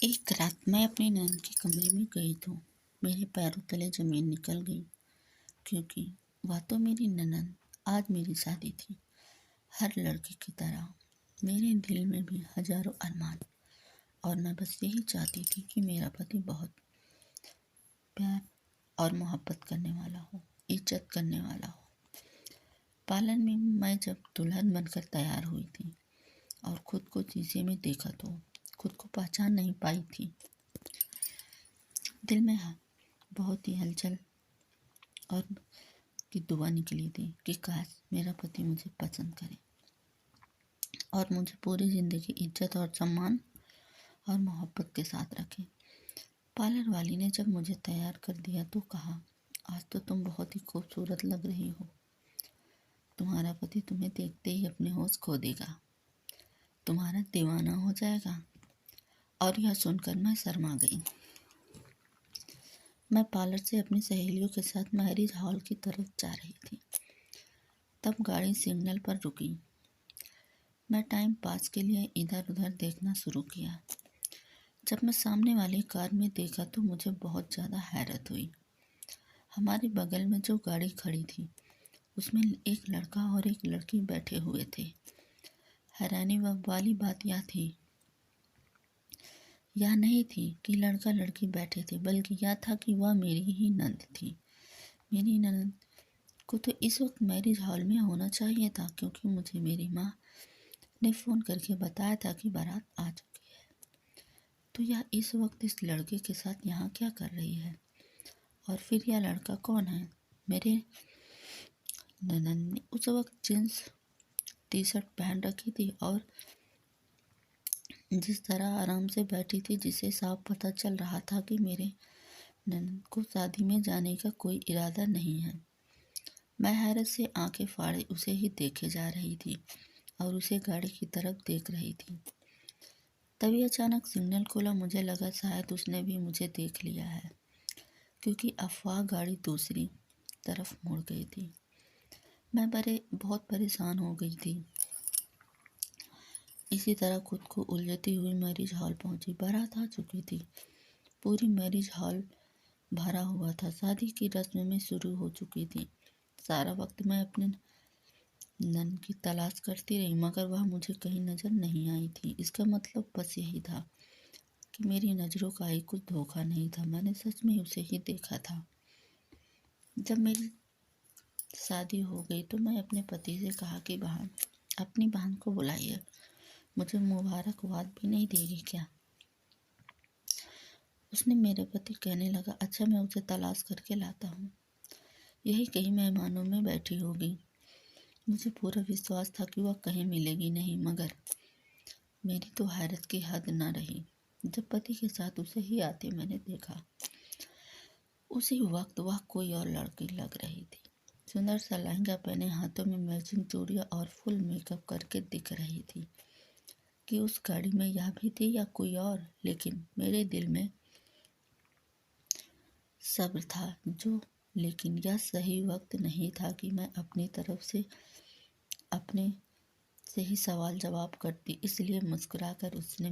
एक रात मैं अपनी नैन के कमरे में गई तो मेरे पैरों तले जमीन निकल गई, क्योंकि वह तो मेरी ननद। आज मेरी शादी थी। हर लड़की की तरह मेरे दिल में भी हजारों अरमान, और मैं बस यही चाहती थी कि मेरा पति बहुत प्यार और मोहब्बत करने वाला हो, इज्जत करने वाला हो। पालन में मैं जब दुल्हन बनकर तैयार हुई थी और खुद को शीशे में देखा तो खुद को पहचान नहीं पाई थी। दिल में बहुत ही हलचल और की दुआ निकली थी कि काश मेरा पति मुझे पसंद करे और मुझे पूरी जिंदगी इज्जत और सम्मान और मोहब्बत के साथ रखे। पार्लर वाली ने जब मुझे तैयार कर दिया तो कहा, आज तो तुम बहुत ही खूबसूरत लग रही हो। तुम्हारा पति तुम्हें देखते ही अपने होश खो देगा, तुम्हारा दीवाना हो जाएगा। और यह सुनकर मैं शर्मा गई। मैं पार्लर से अपनी सहेलियों के साथ मैरिज हॉल की तरफ जा रही थी। तब गाड़ी सिग्नल पर रुकी। मैं टाइम पास के लिए इधर उधर देखना शुरू किया। जब मैं सामने वाली कार में देखा तो मुझे बहुत ज़्यादा हैरत हुई। हमारे बगल में जो गाड़ी खड़ी थी उसमें एक लड़का और एक लड़की बैठे हुए थे। हैरानी वाली बात यह नहीं थी कि लड़का लड़की बैठे थे, बल्कि यह था कि वह मेरी ही नंद थी। मेरी ननद को तो इस वक्त मैरिज हॉल में होना चाहिए था, क्योंकि मुझे मेरी माँ ने फ़ोन करके बताया था कि बारात आ चुकी है। तो यह इस वक्त इस लड़के के साथ यहाँ क्या कर रही है? और फिर यह लड़का कौन है? मेरे ननद ने उस वक्त जींस टी शर्ट पहन रखी थी और जिस तरह आराम से बैठी थी, जिसे साफ पता चल रहा था कि मेरे ननद को शादी में जाने का कोई इरादा नहीं है। मैं हैरत से आंखें फाड़े उसे ही देखे जा रही थी और उसे गाड़ी की तरफ देख रही थी। तभी अचानक सिग्नल खोला। मुझे लगा शायद उसने भी मुझे देख लिया है, क्योंकि अफवाह गाड़ी दूसरी तरफ मुड़ गई थी। मैं बहुत परेशान हो गई थी। इसी तरह खुद को उलझती हुई मैरिज हॉल पहुंची। बारात आ चुकी थी। पूरी मैरिज हॉल भरा हुआ था। शादी की रस्म में शुरू हो चुकी थी। सारा वक्त मैं अपने नन की तलाश करती रही, मगर वह मुझे कहीं नजर नहीं आई थी। इसका मतलब बस यही था कि मेरी नज़रों का ही कुछ धोखा नहीं था। मैंने सच में उसे ही देखा था। जब मेरी शादी हो गई तो मैं अपने पति से कहा कि बहन, अपनी बहन को बुलाइए, मुझे मुबारकबाद भी नहीं देगी क्या? उसने मेरे पति कहने लगा, अच्छा मैं उसे तलाश करके लाता हूँ, यही कहीं मेहमानों में बैठी होगी। मुझे पूरा विश्वास था कि वह कहीं मिलेगी नहीं, मगर मेरी तो हैरत की हद न रही जब पति के साथ उसे ही आते मैंने देखा। उसी वक्त वह कोई और लड़की लग रही थी। सुंदर सा लहंगा पहने, हाथों में मैचिंग चूड़ियां और फुल मेकअप करके दिख रही थी। कि उस गाड़ी में यह भी थी या कोई और, लेकिन मेरे दिल में सब्र था लेकिन यह सही वक्त नहीं था कि मैं अपनी तरफ से अपने से ही सवाल जवाब करती। इसलिए मुस्कुराकर उसने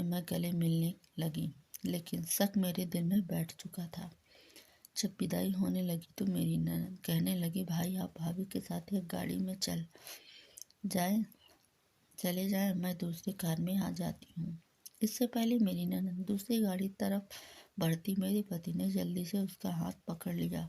मैं गले मिलने लगी, लेकिन शक मेरे दिल में बैठ चुका था। जब विदाई होने लगी तो मेरी ननद कहने लगी, भाई आप भाभी के साथ एक गाड़ी में चले जाएं, मैं दूसरी कार में आ जाती हूँ। इससे पहले मेरी ननद दूसरी गाड़ी तरफ बढ़ती, मेरे पति ने जल्दी से उसका हाथ पकड़ लिया,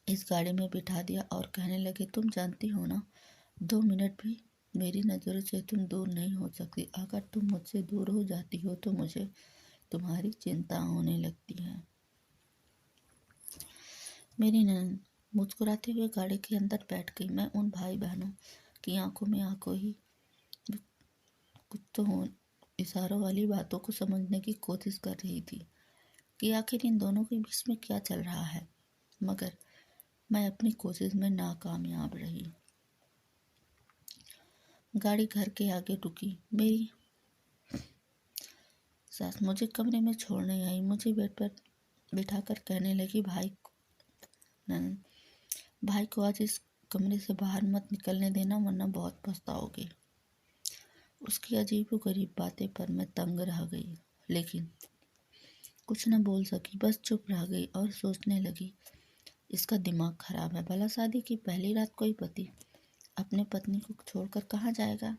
इस गाड़ी में बिठा दिया और कहने लगे, तुम जानती हो ना, 2 मिनट भी मेरी नज़रों से तुम दूर नहीं हो सकती। अगर तुम मुझसे दूर हो जाती हो तो मुझे तुम्हारी चिंता होने लगती है। मेरी ननद मुस्कुराते हुए गाड़ी के अंदर बैठ गई। मैं उन भाई बहनों की आंखों में आंखों ही कुछ तो हो इशारों वाली बातों को समझने की कोशिश कर रही थी कि आखिर इन दोनों के बीच में क्या चल रहा है, मगर मैं अपनी कोशिश में नाकामयाब रही। गाड़ी घर के आगे रुकी। मेरी सास मुझे कमरे में छोड़ने आई। मुझे बेड पर बिठाकर कहने लगी, भाई को आज इस कमरे से बाहर मत निकलने देना, वरना बहुत पछताओगे। उसकी अजीबोगरीब बातें पर मैं तंग रह गई, लेकिन कुछ न बोल सकी। बस चुप रह गई और सोचने लगी, इसका दिमाग खराब है। भला शादी की पहली रात कोई पति अपने पत्नी को छोड़कर कहाँ जाएगा।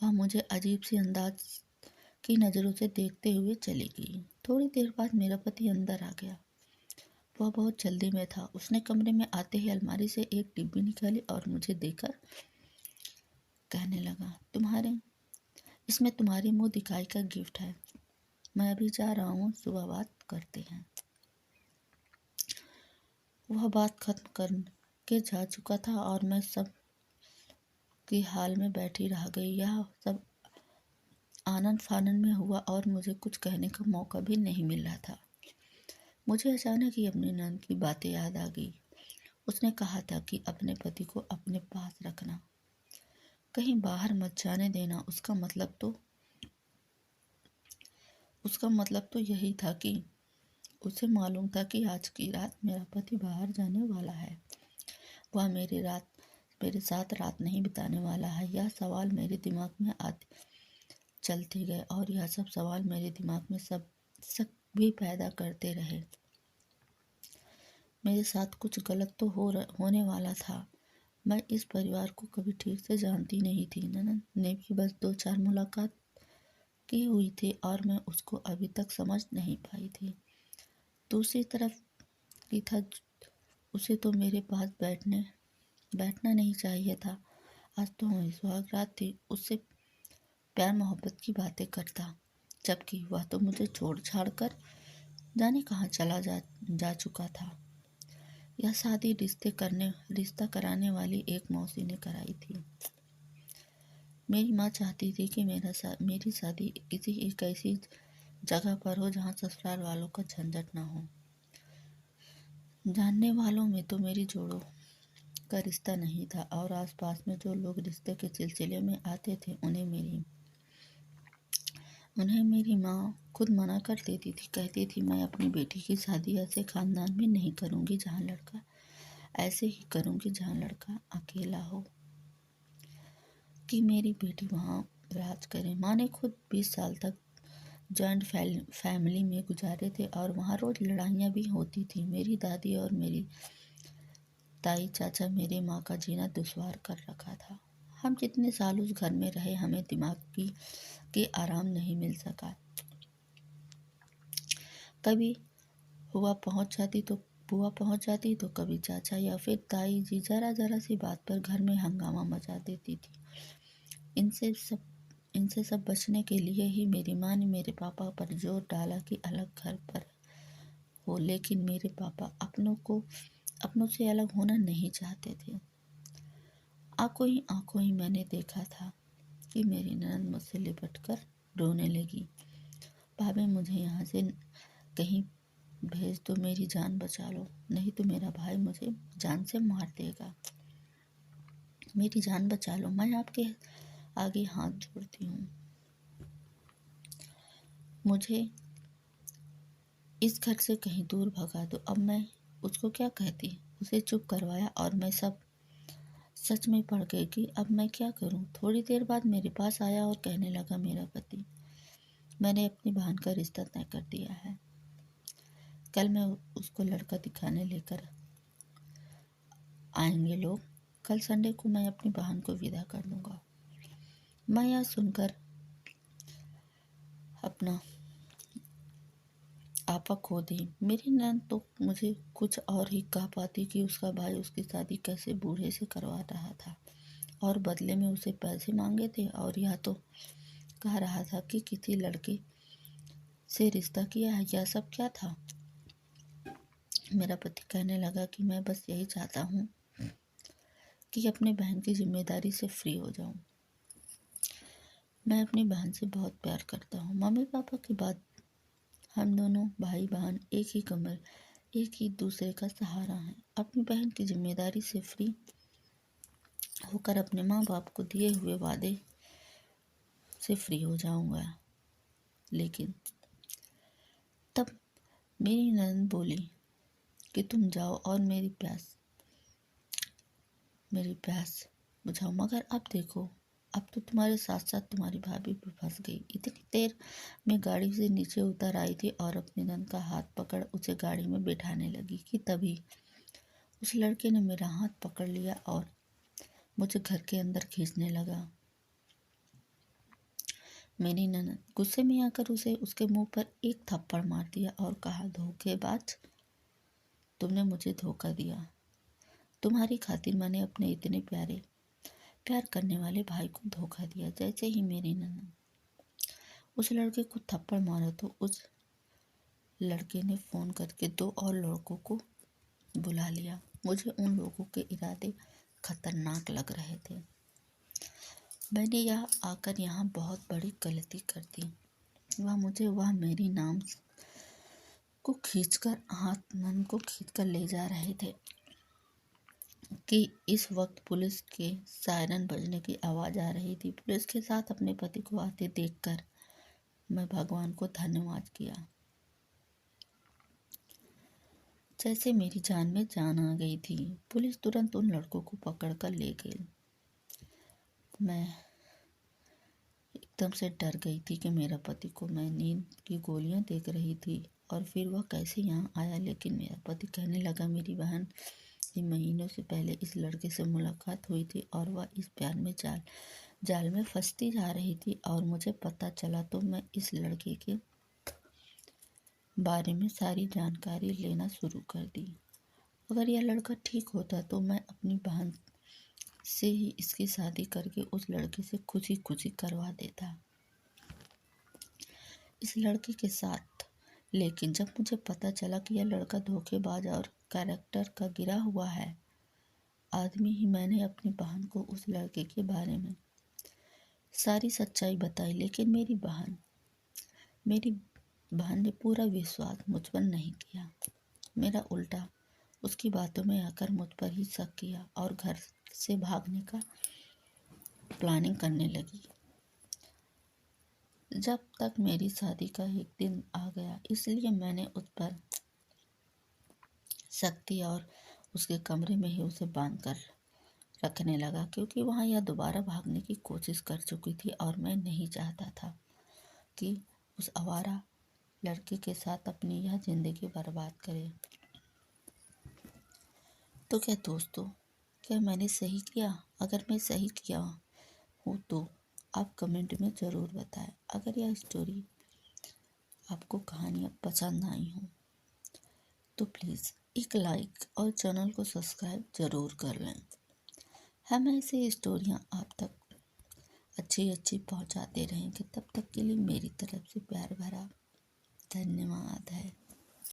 वह मुझे अजीब सी अंदाज की नज़रों से देखते हुए चली गई। थोड़ी देर बाद मेरा पति अंदर आ गया। वह बहुत जल्दी में था। उसने कमरे में आते ही अलमारी से एक डिब्बी निकाली और मुझे देकर कहने लगा, इसमें तुम्हारी मुंह दिखाई का गिफ्ट है। मैं अभी जा रहा हूँ, सुबह बात करते हैं। वह बात खत्म करके जा चुका था और मैं सब की हाल में बैठी रह गई। यह सब आनन फानन में हुआ और मुझे कुछ कहने का मौका भी नहीं मिल रहा था। मुझे अचानक ही अपनी नंद की बातें याद आ गई। उसने कहा था कि अपने पति को अपने पास रखना, कहीं बाहर मत जाने देना। उसका मतलब तो यही था कि उसे मालूम था कि आज की रात मेरा पति बाहर जाने वाला है। वह मेरे साथ रात नहीं बिताने वाला है। यह सवाल मेरे दिमाग में आते चलते गए और यह सब सवाल मेरे दिमाग में सब शक भी पैदा करते रहे। मेरे साथ कुछ गलत तो होने वाला था। मैं इस परिवार को कभी ठीक से जानती नहीं थी। ननद ने भी बस 2-4 मुलाकात की हुई थी और मैं उसको अभी तक समझ नहीं पाई थी। दूसरी तरफ की था, उसे तो मेरे पास बैठना नहीं चाहिए था। आज तो हमारी सुहागरात थी, उससे प्यार मोहब्बत की बातें करता, जबकि वह तो मुझे छोड़ छाड़ कर जाने कहाँ जा चुका था। यह शादी रिश्ता कराने वाली एक मौसी ने कराई थी। मेरी माँ चाहती थी कि मेरी शादी किसी एक ऐसी जगह पर हो जहाँ ससुराल वालों का झंझट ना हो। जानने वालों में तो मेरी जोड़ों का रिश्ता नहीं था और आसपास में जो लोग रिश्ते के सिलसिले में आते थे उन्हें मेरी माँ खुद मना कर देती थी। कहती थी, मैं अपनी बेटी की शादी ऐसे खानदान में नहीं करूँगी जहाँ लड़का ऐसे ही करूँगी जहाँ लड़का अकेला हो, कि मेरी बेटी वहाँ राज करे। माँ ने खुद 20 साल तक जॉइंट फैमिली में गुजारे थे और वहाँ रोज लड़ाइयाँ भी होती थी। मेरी दादी और मेरी ताई चाचा मेरी माँ का जीना दुश्वार कर रखा था। हम जितने साल उस घर में रहे, हमें दिमाग के आराम नहीं मिल सका। कभी बुआ पहुंच जाती तो कभी चाचा या फिर ताई जी जरा सी बात पर घर में हंगामा मचा देती थी। इनसे सब बचने के लिए ही मेरी माँ ने मेरे पापा पर जोर डाला कि अलग घर पर हो, लेकिन मेरे पापा अपनों से अलग होना नहीं चाहते थे। आंखों ही मैंने देखा था कि मेरी ननद मुझसे लिपट कर रोने लगी। भाभी, मुझे यहाँ से कहीं भेज दो, मेरी जान बचा लो, नहीं तो मेरा भाई मुझे जान से मार देगा। मेरी जान बचा लो, मैं आपके आगे हाथ जोड़ती हूँ। मुझे इस घर से कहीं दूर भगा दो। अब मैं उसको क्या कहती, उसे चुप करवाया और मैं सच में पड़ गई कि अब मैं क्या करूं। थोड़ी देर बाद मेरे पास आया और कहने लगा, मेरा पति, मैंने अपनी बहन का रिश्ता तय कर दिया है। कल मैं उसको लड़का दिखाने लेकर आएंगे लोग। कल संडे को मैं अपनी बहन को विदा कर दूंगा। मैं यह सुनकर अपना आपा खो दी। मेरी नैन तो मुझे कुछ और ही कह पाती कि उसका भाई उसकी शादी कैसे बूढ़े से करवा रहा था और बदले में उसे पैसे मांगे थे, और यह तो कह रहा था कि किसी लड़के से रिश्ता किया है। यह सब क्या था। मेरा पति कहने लगा कि मैं बस यही चाहता हूँ कि अपनी बहन की जिम्मेदारी से फ्री हो जाऊं। मैं अपनी बहन से बहुत प्यार करता हूँ। मम्मी पापा के बाद हम दोनों भाई बहन एक ही दूसरे का सहारा हैं। अपनी बहन की जिम्मेदारी से फ्री होकर अपने माँ बाप को दिए हुए वादे से फ्री हो जाऊंगा। लेकिन तब मेरी ननद बोली कि तुम जाओ और मेरी प्यास बुझाओ। मगर अब देखो, अब तो तुम्हारे साथ साथ तुम्हारी भाभी भी फंस गई। इतनी देर में गाड़ी से नीचे उतर आई थी और अपनी नंद का हाथ पकड़ उसे गाड़ी में बिठाने लगी कि तभी उस लड़के ने मेरा हाथ पकड़ लिया और मुझे घर के अंदर खींचने लगा। मेरी ननद गुस्से में आकर उसे उसके मुंह पर एक थप्पड़ मार दिया और कहा, धोखेबाज, तुमने मुझे धोखा दिया। तुम्हारी खातिर मैंने अपने इतने प्यार करने वाले भाई को धोखा दिया। जैसे ही मेरी ननद उस लड़के को थप्पड़ मारा तो उस लड़के ने फोन करके 2 और लड़कों को बुला लिया। मुझे उन लोगों के इरादे खतरनाक लग रहे थे। मैंने यहाँ बहुत बड़ी गलती कर दी। वह मेरी नाम को खींचकर नन को खींचकर ले जा रहे थे कि इस वक्त पुलिस के सायरन बजने की आवाज आ रही थी। पुलिस के साथ अपने पति को आते देखकर मैं भगवान को धन्यवाद किया। जैसे मेरी जान में जान आ गई थी। पुलिस तुरंत उन लड़कों को पकड़कर ले गई। मैं एकदम से डर गई थी कि मेरा पति को मैं नींद की गोलियां देख रही थी और फिर वह कैसे यहाँ आया। लेकिन मेरा पति कहने लगा, मेरी बहन की महीनों से पहले इस लड़के से मुलाकात हुई थी और वह इस प्यार में जाल में फंसती जा रही थी और मुझे पता चला तो मैं इस लड़के के बारे में सारी जानकारी लेना शुरू कर दी। अगर यह लड़का ठीक होता तो मैं अपनी बहन से ही इसकी शादी करके उस लड़के से खुशी खुशी करवा देता इस लड़के के साथ। लेकिन जब मुझे पता चला कि यह लड़का धोखेबाज और कैरेक्टर का गिरा हुआ है आदमी ही, मैंने अपनी बहन को उस लड़के के बारे में सारी सच्चाई बताई। लेकिन मेरी बहन ने पूरा विश्वास मुझ पर नहीं किया। मेरा उल्टा उसकी बातों में आकर मुझ पर ही शक किया और घर से भागने का प्लानिंग करने लगी। जब तक मेरी शादी का एक दिन आ गया, इसलिए मैंने उस पर शक किया और उसके कमरे में ही उसे बांध कर रखने लगा, क्योंकि वहाँ यह दोबारा भागने की कोशिश कर चुकी थी और मैं नहीं चाहता था कि उस आवारा लड़के के साथ अपनी यह जिंदगी बर्बाद करे। तो क्या दोस्तों, क्या मैंने सही किया? अगर मैं सही किया हूँ तो आप कमेंट में ज़रूर बताएं। अगर यह स्टोरी आपको कहानियाँ पसंद आई हो तो प्लीज़ एक लाइक और चैनल को सब्सक्राइब ज़रूर कर लें। हम ऐसे स्टोरियाँ आप तक अच्छी पहुँचाते रहेंगे। तब तक के लिए मेरी तरफ से प्यार भरा धन्यवाद है।